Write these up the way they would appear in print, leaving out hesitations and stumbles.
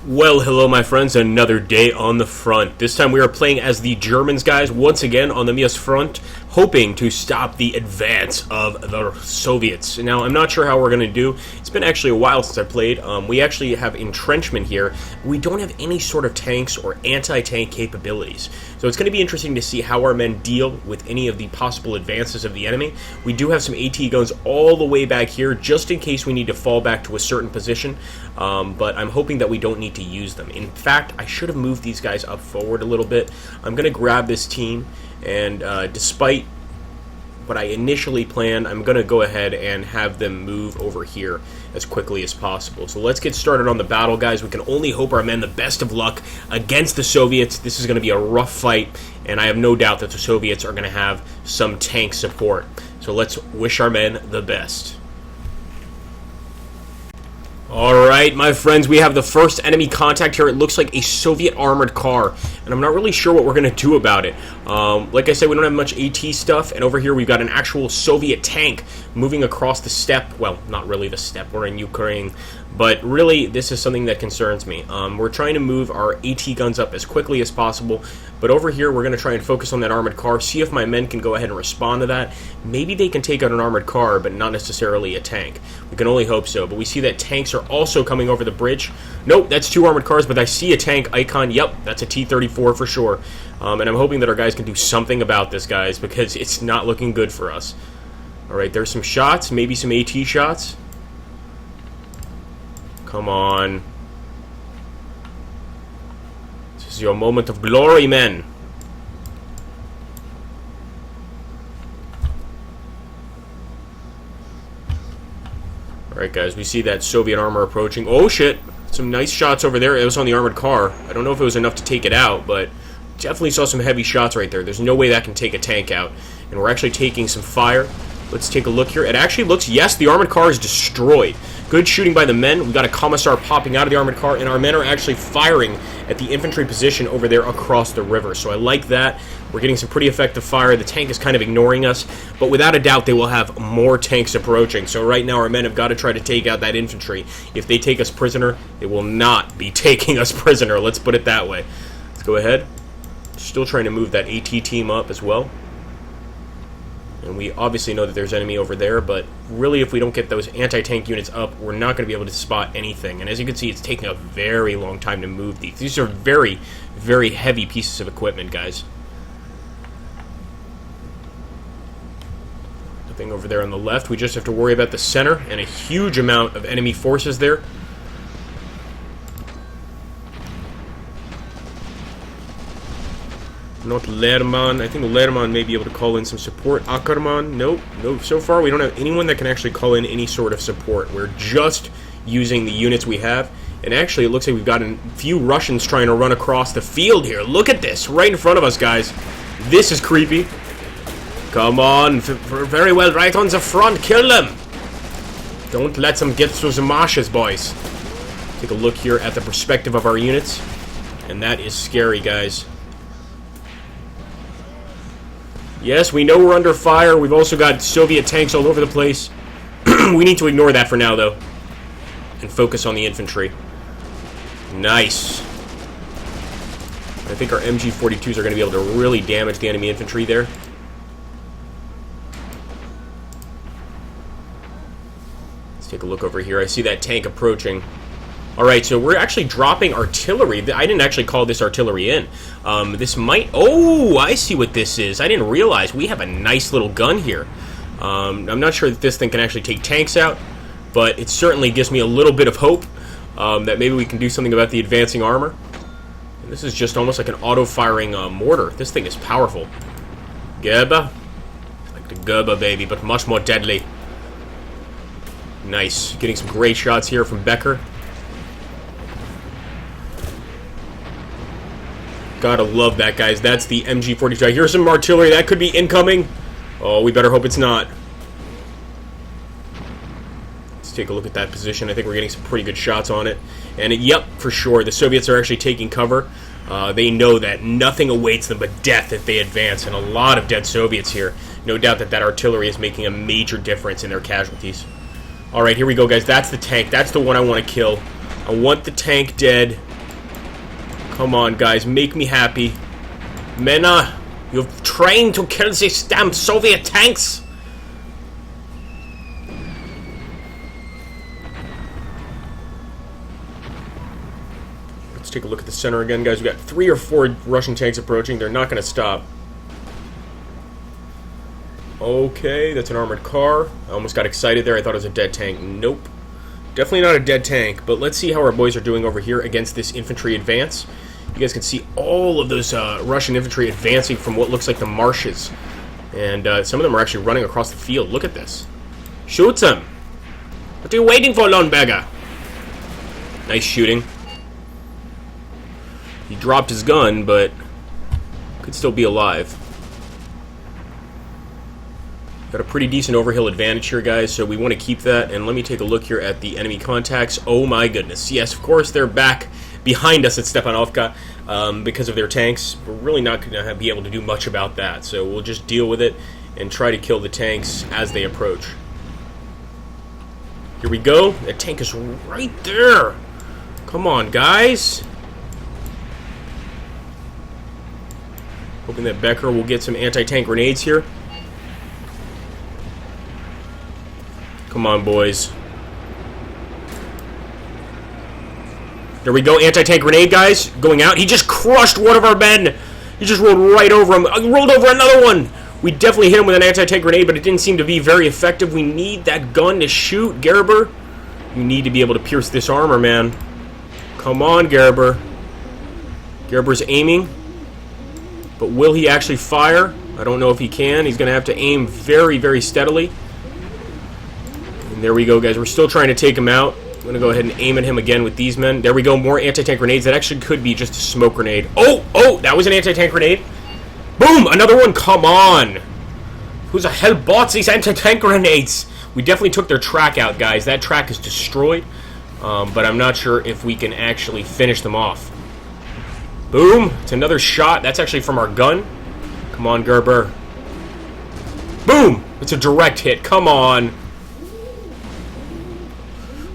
Well, hello my friends, another day on the front. This time we are playing as the Germans, guys, once again on the Mius front, hoping to stop the advance of the Soviets. Now, I'm not sure how we're going to do. It's been actually a while since I played. We actually have entrenchment here. We don't have any sort of tanks or anti-tank capabilities. So it's going to be interesting to see how our men deal with any of the possible advances of the enemy. We do have some AT guns all the way back here, just in case we need to fall back to a certain position. But I'm hoping that we don't need to use them. In fact, I should have moved these guys up forward a little bit. I'm going to grab this team, and despite what I initially planned, I'm going to go ahead and have them move over here as quickly as possible. So let's get started on the battle, guys. We can only hope our men the best of luck against the Soviets. This is going to be a rough fight, and I have no doubt that the Soviets are going to have some tank support. So let's wish our men the best. Alright, my friends, we have the first enemy contact here. It looks like a Soviet armored car, and I'm not really sure what we're going to do about it. Like I said, we don't have much AT stuff, and over here we've got an actual Soviet tank moving across the steppe. Well, not really the steppe, we're in Ukraine, but really this is something that concerns me. We're trying to move our AT guns up as quickly as possible, but over here we're going to try and focus on that armored car, see if my men can go ahead and respond to that. Maybe they can take out an armored car, but not necessarily a tank. We can only hope so, but we see that tanks are also coming over the bridge. Nope, that's two armored cars, but I see a tank icon. Yep, that's a T-34 for sure. And I'm hoping that our guys can do something about this, guys, because it's not looking good for us. Alright, there's some shots, maybe some AT shots. Come on. This is your moment of glory, men. Alright, guys, we see that Soviet armor approaching. Oh, shit. Some nice shots over there. It was on the armored car. I don't know if it was enough to take it out, but definitely saw some heavy shots right there. There's no way that can take a tank out. And we're actually taking some fire. Let's take a look here. It actually looks, yes, the armored car is destroyed. Good shooting by the men. We got a commissar popping out of the armored car, and our men are actually firing at the infantry position over there across the river. So I like that. We're getting some pretty effective fire. The tank is kind of ignoring us, but without a doubt, they will have more tanks approaching. So right now, our men have got to try to take out that infantry. If they take us prisoner, they will not be taking us prisoner. Let's put it that way. Let's go ahead. Still trying to move that AT team up as well. And we obviously know that there's enemy over there, but really if we don't get those anti-tank units up, we're not going to be able to spot anything. And as you can see, it's taking a very long time to move these. These are very, very heavy pieces of equipment, guys. Nothing over there on the left. We just have to worry about the center and a huge amount of enemy forces there. Not Lerman. I think Lerman may be able to call in some support. Ackerman, nope. Nope. So far, we don't have anyone that can actually call in any sort of support. We're just using the units we have. And actually, it looks like we've got a few Russians trying to run across the field here. Look at this. Right in front of us, guys. This is creepy. Come on. Very well. Right on the front. Kill them. Don't let them get through the marshes, boys. Take a look here at the perspective of our units. And that is scary, guys. Yes, we know we're under fire. We've also got Soviet tanks all over the place. We need to ignore that for now, though. And focus on the infantry. Nice. I think our MG-42s are going to be able to really damage the enemy infantry there. Let's take a look over here. I see that tank approaching. Alright, so we're actually dropping artillery. I didn't actually call this artillery in. This might... Oh, I see what this is. I didn't realize. We have a nice little gun here. I'm not sure that this thing can actually take tanks out, but it certainly gives me a little bit of hope that maybe we can do something about the advancing armor. And this is just almost like an auto-firing mortar. This thing is powerful. Gerber. Like the Gerber, baby, but much more deadly. Nice. Getting some great shots here from Becker. Gotta love that, guys. That's the MG-42. I hear some artillery. That could be incoming. Oh, we better hope it's not. Let's take a look at that position. I think we're getting some pretty good shots on it. And, yep, for sure, the Soviets are actually taking cover. They know that nothing awaits them but death if they advance, and a lot of dead Soviets here. No doubt that that artillery is making a major difference in their casualties. Alright, here we go, guys. That's the tank. That's the one I want to kill. I want the tank dead. Come on, guys, make me happy. Mena, you've trained to kill these damn Soviet tanks. Let's take a look at the center again, guys. We've got 3 or 4 Russian tanks approaching. They're not going to stop. Okay, that's an armored car. I almost got excited there. I thought it was a dead tank. Nope. Definitely not a dead tank, but let's see how our boys are doing over here against this infantry advance. You guys can see all of those Russian infantry advancing from what looks like the marshes. And some of them are actually running across the field. Look at this. Shoot them! What are you waiting for, Lundberger? Nice shooting. He dropped his gun, but could still be alive. Got a pretty decent overhill advantage here, guys, so we want to keep that. And let me take a look here at the enemy contacts. Oh my goodness. Yes, of course, they're back behind us at Stepanovka because of their tanks. We're really not going to be able to do much about that, so we'll just deal with it and try to kill the tanks as they approach. Here we go. That tank is right there. Come on, guys. Hoping that Becker will get some anti-tank grenades here. Come on, boys. There we go. Anti-tank grenade, guys. Going out. He just crushed one of our men. He just rolled right over him. Rolled over another one. We definitely hit him with an anti-tank grenade, but it didn't seem to be very effective. We need that gun to shoot. Gerber, you need to be able to pierce this armor, man. Come on, Gerber. Gerber's aiming. But will he actually fire? I don't know if he can. He's going to have to aim very, very steadily. And there we go, guys. We're still trying to take him out. I'm going to go ahead and aim at him again with these men. There we go. More anti-tank grenades. That actually could be just a smoke grenade. Oh, that was an anti-tank grenade. Boom! Another one. Come on. Who the hell bought these anti-tank grenades? We definitely took their track out, guys. That track is destroyed. But I'm not sure if we can actually finish them off. Boom! It's another shot. That's actually from our gun. Come on, Gerber. Boom! It's a direct hit. Come on.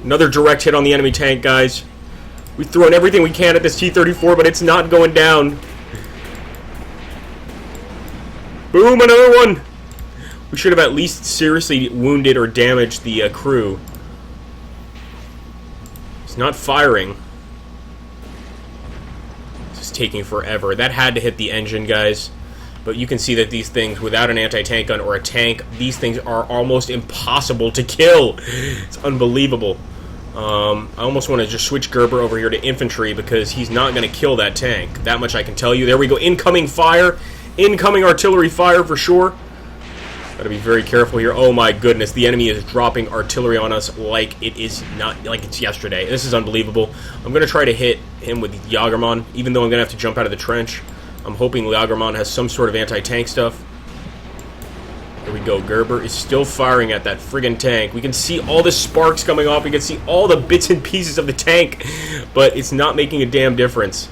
Another direct hit on the enemy tank, guys. We've thrown everything we can at this T-34, but it's not going down. Boom! Another one! We should have at least seriously wounded or damaged the crew. It's not firing. It's taking forever. That had to hit the engine, guys. But you can see that these things, without an anti-tank gun or a tank, these things are almost impossible to kill. It's unbelievable. I almost want to just switch Gerber over here to infantry because he's not going to kill that tank. That much I can tell you. There we go. Incoming fire. Incoming artillery fire for sure. Got to be very careful here. Oh my goodness. The enemy is dropping artillery on us like it is not, like it's yesterday. This is unbelievable. I'm going to try to hit him with Jagerman, even though I'm going to have to jump out of the trench. I'm hoping Jagerman has some sort of anti-tank stuff. There we go. Gerber is still firing at that friggin' tank. We can see all the sparks coming off. We can see all the bits and pieces of the tank, but it's not making a damn difference.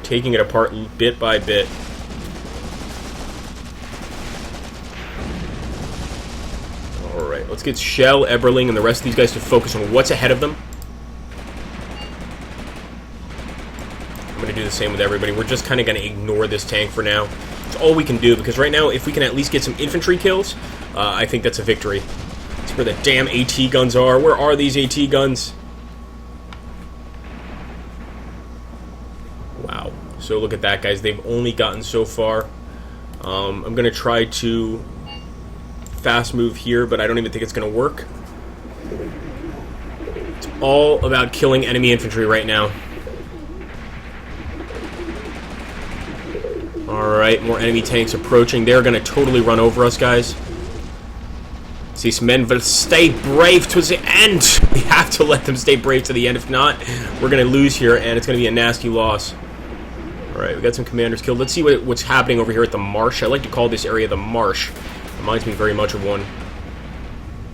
Taking it apart bit by bit. Alright, let's get Shell, Eberling, and the rest of these guys to focus on what's ahead of them. I'm going to do the same with everybody. We're just kind of going to ignore this tank for now. It's all we can do, because right now, if we can at least get some infantry kills, I think that's a victory. That's where the damn AT guns are. Where are these AT guns? Wow. So look at that, guys. They've only gotten so far. I'm going to try to fast move here, but I don't even think it's going to work. It's all about killing enemy infantry right now. Alright, more enemy tanks approaching. They're going to totally run over us, guys. These men will stay brave to the end. We have to let them stay brave to the end. If not, we're going to lose here, and it's going to be a nasty loss. Alright, we got some commanders killed. Let's see what's happening over here at the marsh. I like to call this area the marsh. Reminds me very much of one.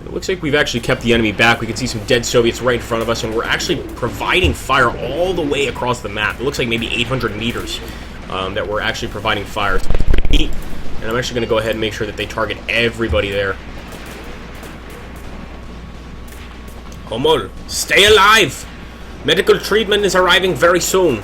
It looks like we've actually kept the enemy back. We can see some dead Soviets right in front of us, and we're actually providing fire all the way across the map. It looks like maybe 800 meters that we're actually providing fire. It's neat, and I'm actually going to go ahead and make sure that they target everybody there. Come on, stay alive! Medical treatment is arriving very soon.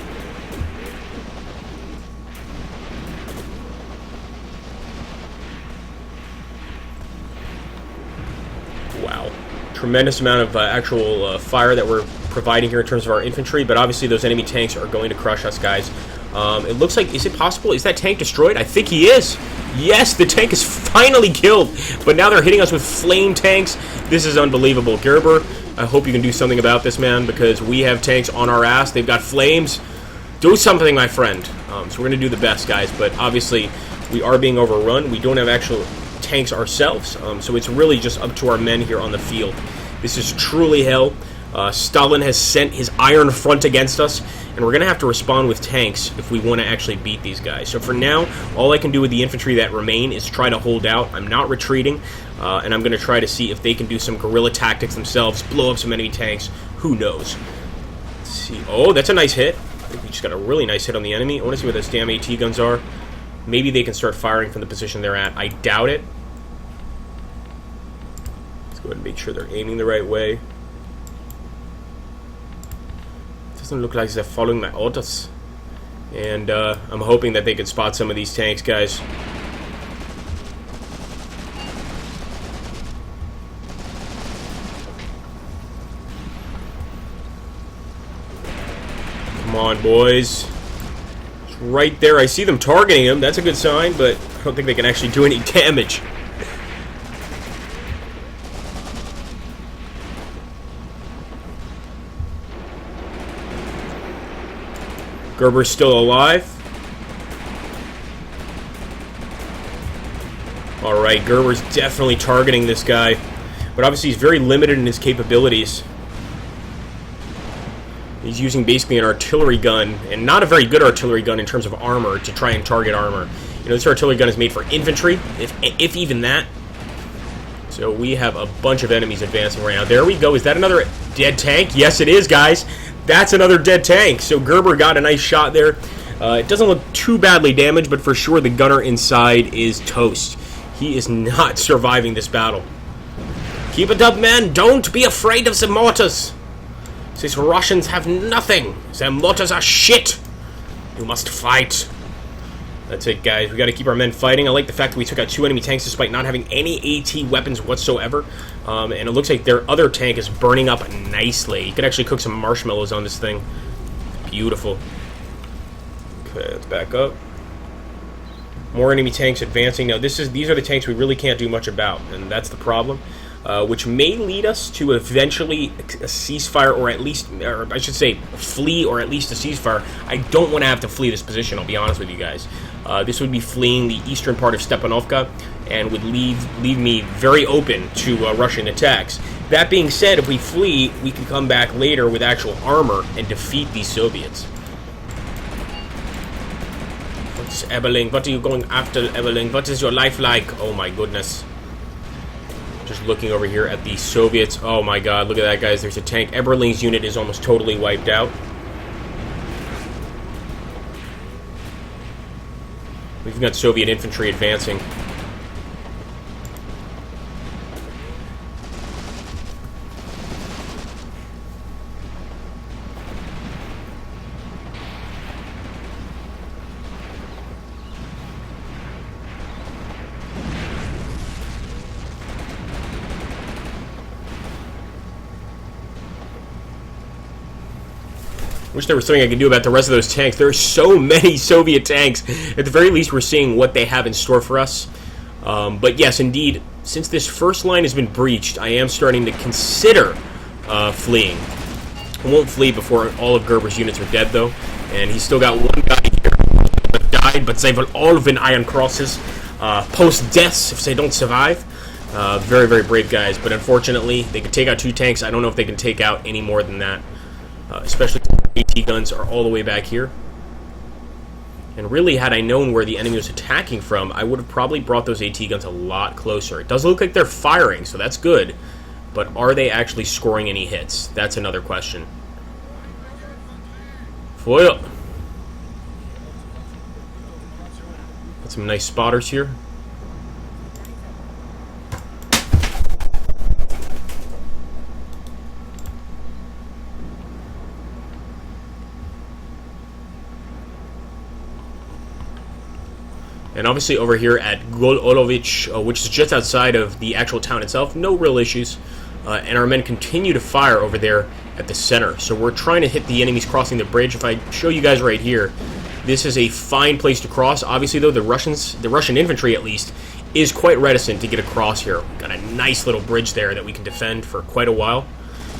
Wow. Tremendous amount of actual fire that we're providing here in terms of our infantry, but obviously those enemy tanks are going to crush us, guys. It looks like, is it possible? Is that tank destroyed? I think he is. Yes, the tank is finally killed, but now they're hitting us with flame tanks. This is unbelievable. Gerber, I hope you can do something about this, man, because we have tanks on our ass. They've got flames. Do something, my friend. So we're going to do the best, guys, but obviously we are being overrun. We don't have actual tanks ourselves, so it's really just up to our men here on the field. This is truly hell. Stalin has sent his iron front against us, and we're going to have to respond with tanks if we want to actually beat these guys. So for now, all I can do with the infantry that remain is try to hold out. I'm not retreating, and I'm going to try to see if they can do some guerrilla tactics themselves, blow up some enemy tanks. Who knows? Let's see. Oh, that's a nice hit. I think we just got a really nice hit on the enemy. I want to see where those damn AT guns are. Maybe they can start firing from the position they're at. I doubt it. Let's go ahead and make sure they're aiming the right way. Doesn't look like they're following my orders. And I'm hoping that they can spot some of these tanks, guys. Come on, boys. It's right there. I see them targeting him. That's a good sign, but I don't think they can actually do any damage. Gerber's still alive. Alright, Gerber's definitely targeting this guy. But obviously he's very limited in his capabilities. He's using basically an artillery gun, and not a very good artillery gun in terms of armor, to try and target armor. You know, this artillery gun is made for infantry, if even that. So we have a bunch of enemies advancing right now. There we go. Is that another dead tank? Yes, it is, guys. That's another dead tank. So Gerber got a nice shot there. It doesn't look too badly damaged, but for sure the gunner inside is toast. He is not surviving this battle. Keep it up, men. Don't be afraid of the mortars. These Russians have nothing. Their mortars are shit. You must fight. That's it, guys. We got to keep our men fighting. I like the fact that we took out 2 enemy tanks despite not having any AT weapons whatsoever. And it looks like their other tank is burning up nicely. You could actually cook some marshmallows on this thing. Beautiful. Okay, let's back up. More enemy tanks advancing. Now, these are the tanks we really can't do much about, and that's the problem. Which may lead us to eventually a ceasefire, or at least, or I should say, flee, or at least a ceasefire. I don't want to have to flee this position, I'll be honest with you guys. This would be fleeing the eastern part of Stepanovka, and would leave me very open to Russian attacks. That being said, if we flee, we can come back later with actual armor and defeat these Soviets. What's Eberling? What are you going after, Eberling? What is your life like? Oh my goodness. Just looking over here at the Soviets. Oh my god, look at that, guys. There's a tank. Eberling's unit is almost totally wiped out. We've got Soviet infantry advancing. Wish there was something I could do about the rest of those tanks. There are so many Soviet tanks. At the very least, we're seeing what they have in store for us. But yes, indeed, since this first line has been breached, I am starting to consider fleeing. I won't flee before all of Gerber's units are dead, though. And he's still got one guy here that died, but they will all win Iron Crosses post-deaths if they don't survive. Very, very brave guys. But unfortunately, they could take out 2 tanks. I don't know if they can take out any more than that. Especially AT guns are all the way back here. And really, had I known where the enemy was attacking from, I would have probably brought those AT guns a lot closer. It does look like they're firing, so that's good. But are they actually scoring any hits? That's another question. Foil. Got some nice spotters here. And obviously over here at Golovic, which is just outside of the actual town itself, no real issues. And our men continue to fire over there at the center. So we're trying to hit the enemies crossing the bridge. If I show you guys right here, this is a fine place to cross. Obviously, though, the Russian infantry, at least, is quite reticent to get across here. Got a nice little bridge there that we can defend for quite a while.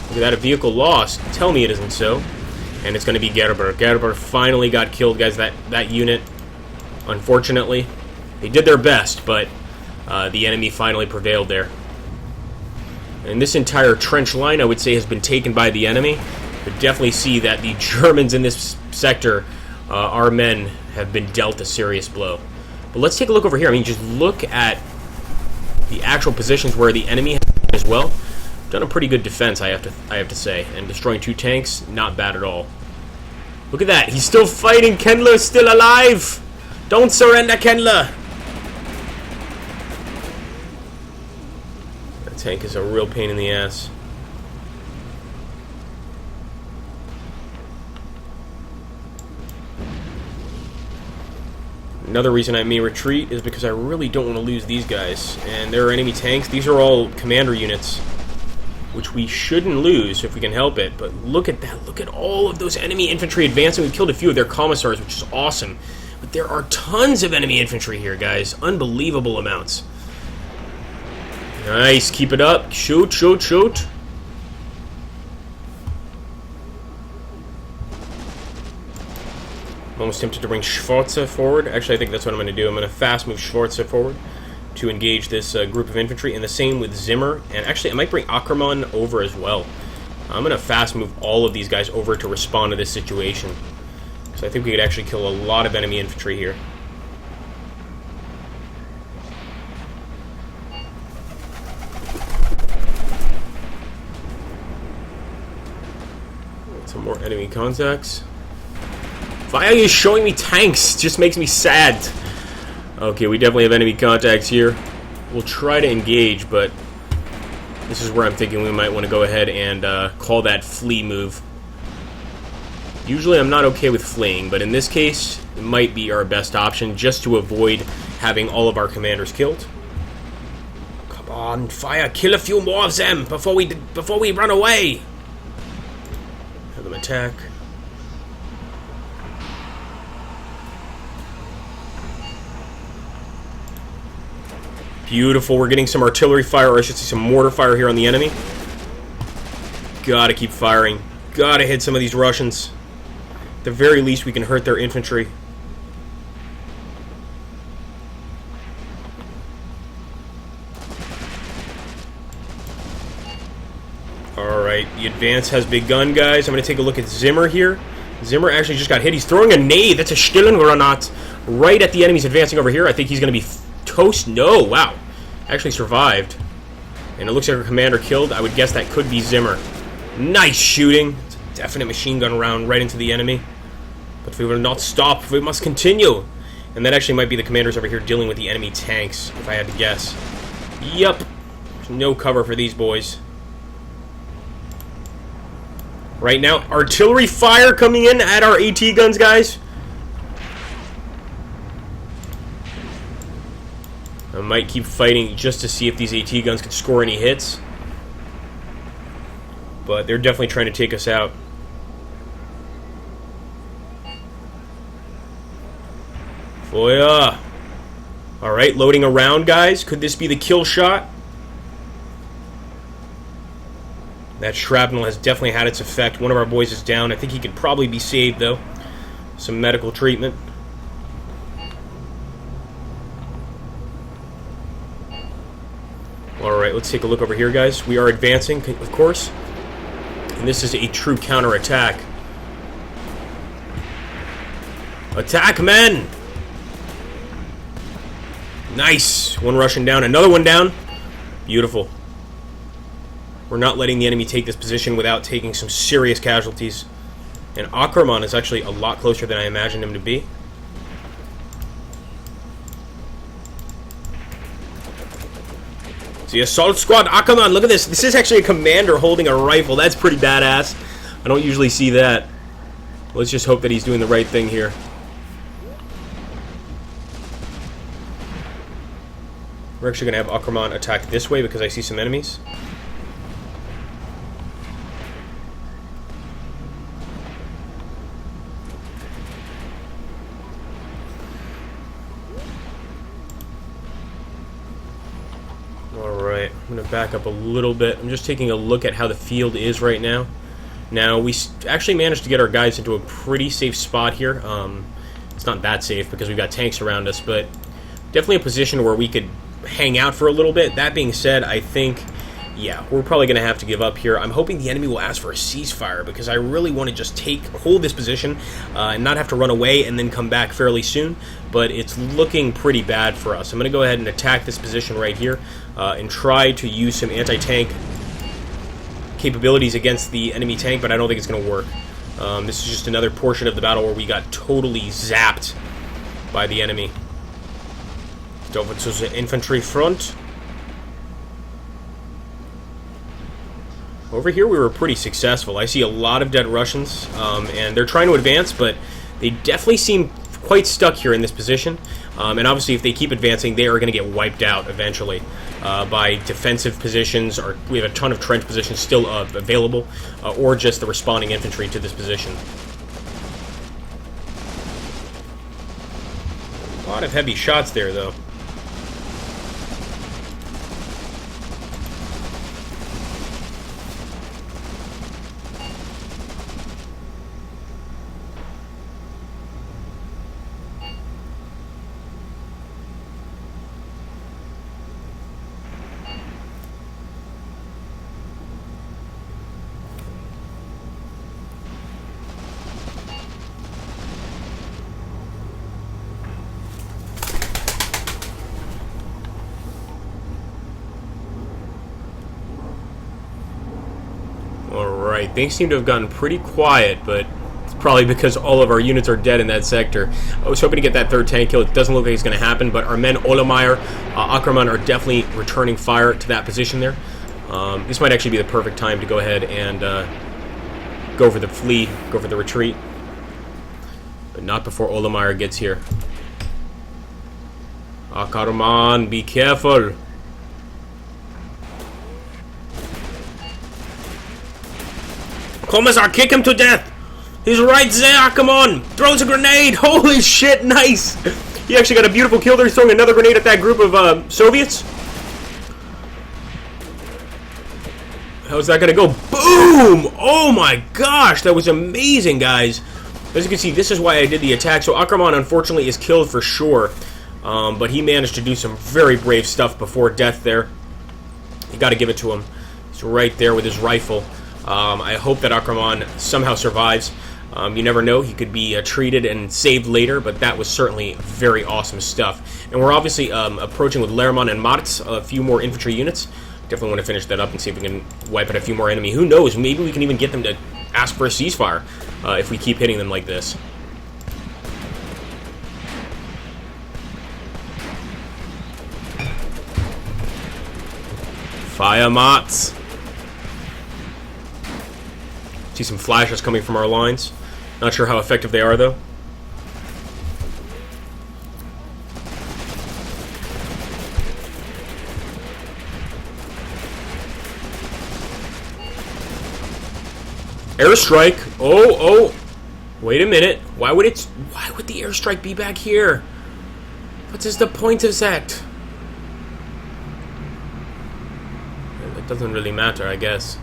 Look at that, a vehicle lost. Tell me it isn't so. And it's going to be Gerber. Gerber finally got killed, guys. That unit, unfortunately, they did their best, but the enemy finally prevailed there. And this entire trench line, I would say, has been taken by the enemy. But definitely see that the Germans in this sector, our men, have been dealt a serious blow. But let's take a look over here. I mean, just look at the actual positions where the enemy has as well. Done a pretty good defense, I have to say. And destroying 2 tanks, not bad at all. Look at that. He's still fighting. Kendler is still alive. Don't surrender, Kendler. That tank is a real pain in the ass. Another reason I may retreat is because I really don't want to lose these guys. And there are enemy tanks. These are all commander units, which we shouldn't lose if we can help it. But look at that. Look at all of those enemy infantry advancing. We've killed a few of their commissars, which is awesome. But there are tons of enemy infantry here, guys. Unbelievable amounts. Nice. Keep it up. Shoot, shoot, shoot. I'm almost tempted to bring Schwarze forward. Actually, I think that's what I'm going to do. I'm going to fast move Schwarze forward to engage this group of infantry, and the same with Zimmer. And actually, I might bring Ackermann over as well. I'm going to fast move all of these guys over to respond to this situation. So I think we could actually kill a lot of enemy infantry here. Some more enemy contacts. Why are you showing me tanks? Just makes me sad. Okay, we definitely have enemy contacts here. We'll try to engage, but this is where I'm thinking we might want to go ahead and call that flee move. Usually I'm not okay with fleeing, but in this case, it might be our best option just to avoid having all of our commanders killed. Come on, fire! Kill a few more of them before we run away. Have them attack. Beautiful. We're getting some artillery fire, or I should say some mortar fire here on the enemy. Gotta keep firing. Gotta hit some of these Russians. At the very least, we can hurt their infantry. Alright, the advance has begun, guys. I'm going to take a look at Zimmer here. Zimmer actually just got hit. He's throwing a nade. That's a Stillengranat right at the enemies advancing over here. I think he's going to be toast. No, wow. Actually survived. And it looks like our commander killed. I would guess that could be Zimmer. Nice shooting. It's a definite machine gun round right into the enemy. But if we will not stop, we must continue. And that actually might be the commanders over here dealing with the enemy tanks, if I had to guess. Yup. There's no cover for these boys. Right now, artillery fire coming in at our AT guns, guys. I might keep fighting just to see if these AT guns can score any hits. But they're definitely trying to take us out. Feuer! Alright, loading around, guys. Could this be the kill shot? That shrapnel has definitely had its effect. One of our boys is down. I think he could probably be saved, though. Some medical treatment. Alright, let's take a look over here, guys. We are advancing, of course. And this is a true counterattack. Attack, men! Nice! One Russian down, another one down. Beautiful. We're not letting the enemy take this position without taking some serious casualties. And Ackermann is actually a lot closer than I imagined him to be. The assault squad, Ackermann, look at this. This is actually a commander holding a rifle. That's pretty badass. I don't usually see that. Let's just hope that he's doing the right thing here. We're actually going to have Akraman attack this way because I see some enemies. Alright, I'm going to back up a little bit. I'm just taking a look at how the field is right now. Now, we actually managed to get our guys into a pretty safe spot here. It's not that safe because we've got tanks around us, but definitely a position where we could hang out for a little bit. That being said, I think, yeah, we're probably going to have to give up here. I'm hoping the enemy will ask for a ceasefire because I really want to just hold this position and not have to run away and then come back fairly soon, but it's looking pretty bad for us. I'm going to go ahead and attack this position right here and try to use some anti-tank capabilities against the enemy tank, but I don't think it's going to work. This is just another portion of the battle where we got totally zapped by the enemy. Over to the infantry front. Over here we were pretty successful. I see a lot of dead Russians, and they're trying to advance, but they definitely seem quite stuck here in this position. And obviously if they keep advancing, they are going to get wiped out eventually by defensive positions, or we have a ton of trench positions still available, or just the responding infantry to this position. A lot of heavy shots there, though. Alright, things seem to have gotten pretty quiet, but it's probably because all of our units are dead in that sector. I was hoping to get that third tank kill. It doesn't look like it's going to happen, but our men, Olomeyer, Akraman, are definitely returning fire to that position there. This might actually be the perfect time to go ahead and go for the flee, go for the retreat. But not before Olomeyer gets here. Akraman, be careful! Commissar, kick him to death! He's right there, come on! Throws a grenade! Holy shit, nice! He actually got a beautiful kill there. He's throwing another grenade at that group of Soviets. How's that gonna go? Boom! Oh my gosh, that was amazing, guys. As you can see, this is why I did the attack. So Akraman, unfortunately, is killed for sure. But he managed to do some very brave stuff before death there. You gotta give it to him. He's right there with his rifle. I hope that Akraman somehow survives. You never know, he could be treated and saved later, but that was certainly very awesome stuff. And we're obviously approaching with Lerman and Martz a few more infantry units. Definitely want to finish that up and see if we can wipe out a few more enemy. Who knows, maybe we can even get them to ask for a ceasefire if we keep hitting them like this. Fire, Martz! See some flashes coming from our lines. Not sure how effective they are, though. Airstrike. Oh. Wait a minute. Why would the airstrike be back here? What is the point of that? It doesn't really matter, I guess.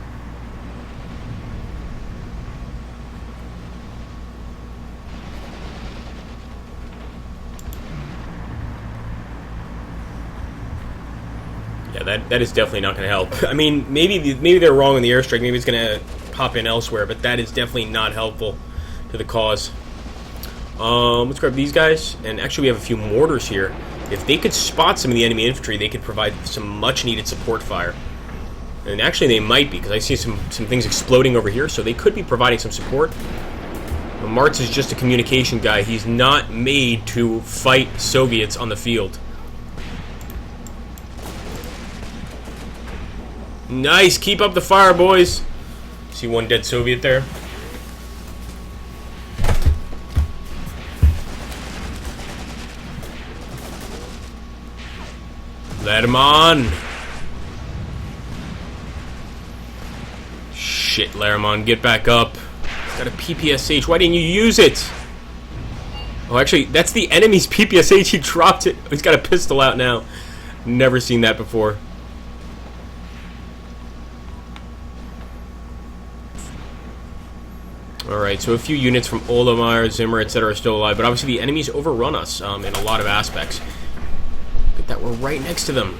Yeah, that is definitely not going to help. I mean, maybe they're wrong on the airstrike. Maybe it's going to pop in elsewhere, but that is definitely not helpful to the cause. Let's grab these guys, and actually we have a few mortars here. If they could spot some of the enemy infantry, they could provide some much-needed support fire. And actually they might be, because I see some things exploding over here, so they could be providing some support. But Martz is just a communication guy. He's not made to fight Soviets on the field. Nice! Keep up the fire, boys! See one dead Soviet there? Let him on. Shit, Laramon, get back up. He's got a PPSH. Why didn't you use it? Oh, actually, that's the enemy's PPSH. He dropped it. He's got a pistol out now. Never seen that before. Alright, so a few units from Olamire, Zimmer, etc. are still alive, but obviously the enemies overrun us in a lot of aspects. But that we're right next to them.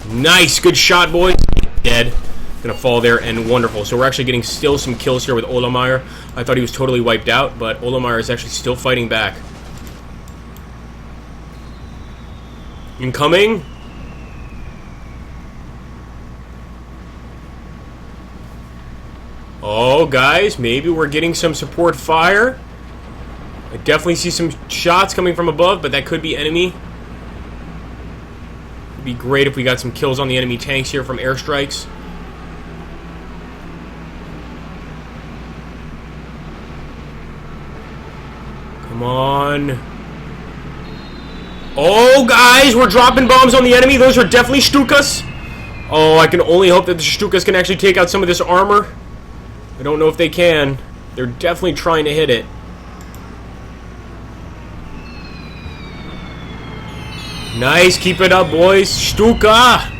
Nice! Good shot, boys! Dead. Gonna fall there, and wonderful. So we're actually getting still some kills here with Olamire. I thought he was totally wiped out, but Olamire is actually still fighting back. Incoming! Oh, guys, maybe we're getting some support fire. I definitely see some shots coming from above, but that could be enemy. It'd be great if we got some kills on the enemy tanks here from airstrikes. Come on. Oh, guys, we're dropping bombs on the enemy. Those are definitely Stukas. Oh, I can only hope that the Stukas can actually take out some of this armor. I don't know if they can. They're definitely trying to hit it. Nice, keep it up, boys. Stuka!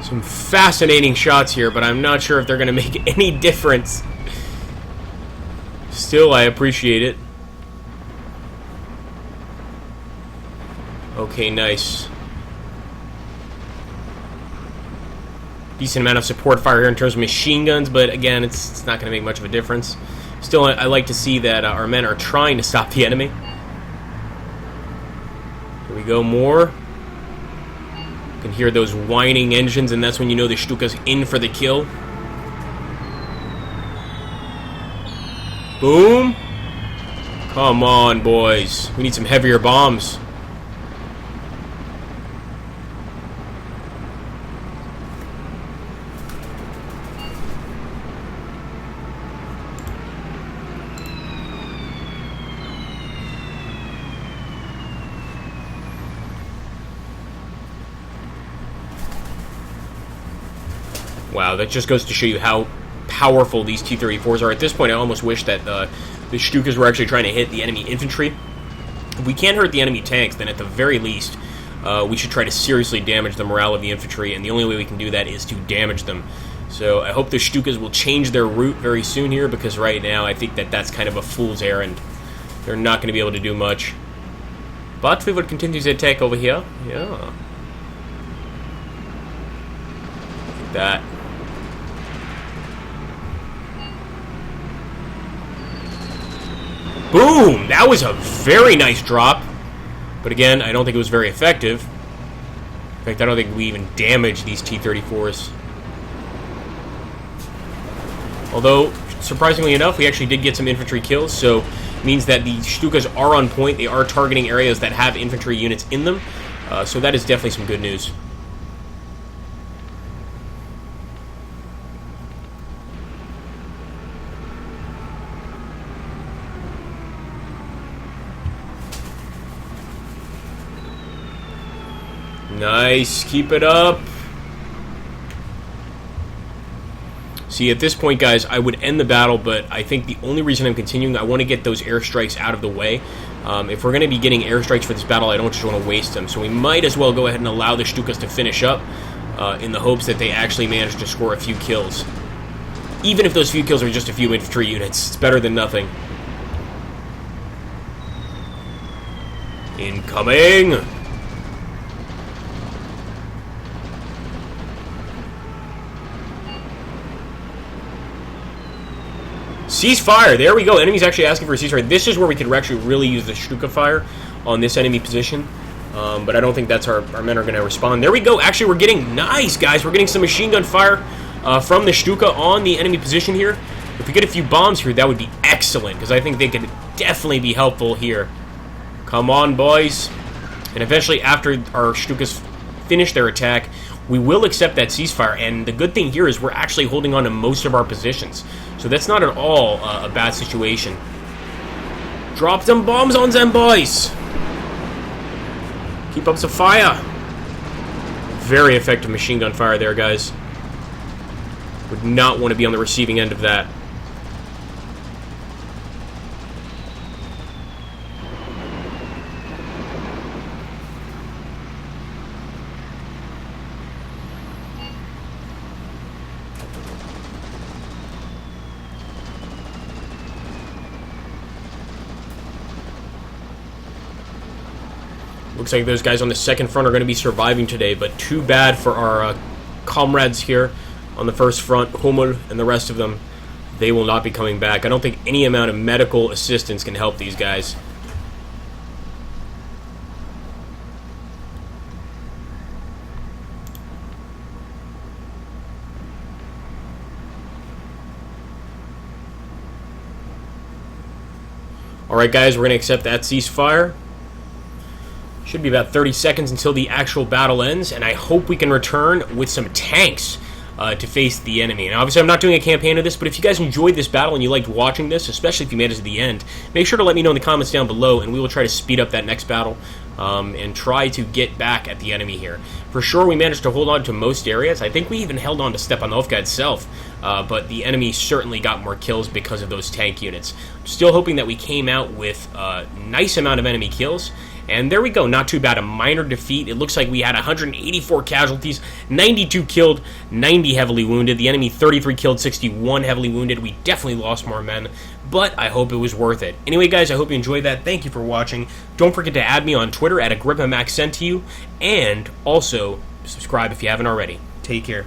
Some fascinating shots here, but I'm not sure if they're going to make any difference. Still, I appreciate it. Okay, nice. Decent amount of support fire here in terms of machine guns, but again, it's not going to make much of a difference. Still, I like to see that our men are trying to stop the enemy. Here we go, more. You can hear those whining engines, and that's when you know the Stuka's in for the kill. Boom. Come on, boys. We need some heavier bombs. Wow, that just goes to show you how powerful these T-34s are. At this point, I almost wish that the Stukas were actually trying to hit the enemy infantry. If we can't hurt the enemy tanks, then at the very least, we should try to seriously damage the morale of the infantry, and the only way we can do that is to damage them. So I hope the Stukas will change their route very soon here, because right now I think that that's kind of a fool's errand. They're not going to be able to do much. But we will continue the attack over here. Yeah. That. Boom! That was a very nice drop. But again, I don't think it was very effective. In fact, I don't think we even damaged these T-34s. Although, surprisingly enough, we actually did get some infantry kills, so it means that the Stukas are on point. They are targeting areas that have infantry units in them. So that is definitely some good news. Nice, keep it up. See, at this point, guys, I would end the battle, but I think the only reason I'm continuing, I want to get those airstrikes out of the way. If we're going to be getting airstrikes for this battle, I don't just want to waste them. So we might as well go ahead and allow the Stukas to finish up in the hopes that they actually manage to score a few kills. Even if those few kills are just a few infantry units, it's better than nothing. Incoming! Ceasefire! There we go. Enemy's actually asking for a ceasefire. This is where we could actually really use the Stuka fire on this enemy position. But I don't think that's our men are going to respond. There we go. Actually, we're getting nice, guys. We're getting some machine gun fire from the Stuka on the enemy position here. If we get a few bombs here, that would be excellent, because I think they could definitely be helpful here. Come on, boys. And eventually, after our Stukas finish their attack, we will accept that ceasefire, and the good thing here is we're actually holding on to most of our positions. So that's not at all a bad situation. Drop some bombs on them, boys! Keep up some fire! Very effective machine gun fire there, guys. Would not want to be on the receiving end of that. Looks like those guys on the second front are going to be surviving today, but too bad for our comrades here on the first front, Hummel and the rest of them. They will not be coming back. I don't think any amount of medical assistance can help these guys. Alright guys, we're going to accept that ceasefire. Should be about 30 seconds until the actual battle ends, and I hope we can return with some tanks to face the enemy. And obviously I'm not doing a campaign of this, but if you guys enjoyed this battle and you liked watching this, especially if you made it to the end, make sure to let me know in the comments down below, and we will try to speed up that next battle and try to get back at the enemy here. For sure we managed to hold on to most areas. I think we even held on to Stepanovka itself, but the enemy certainly got more kills because of those tank units. I'm still hoping that we came out with a nice amount of enemy kills. And there we go, not too bad, a minor defeat. It looks like we had 184 casualties, 92 killed, 90 heavily wounded. The enemy 33 killed, 61 heavily wounded. We definitely lost more men, but I hope it was worth it. Anyway, guys, I hope you enjoyed that. Thank you for watching. Don't forget to add me on Twitter at AgrippaMax sent to you, and also subscribe if you haven't already. Take care.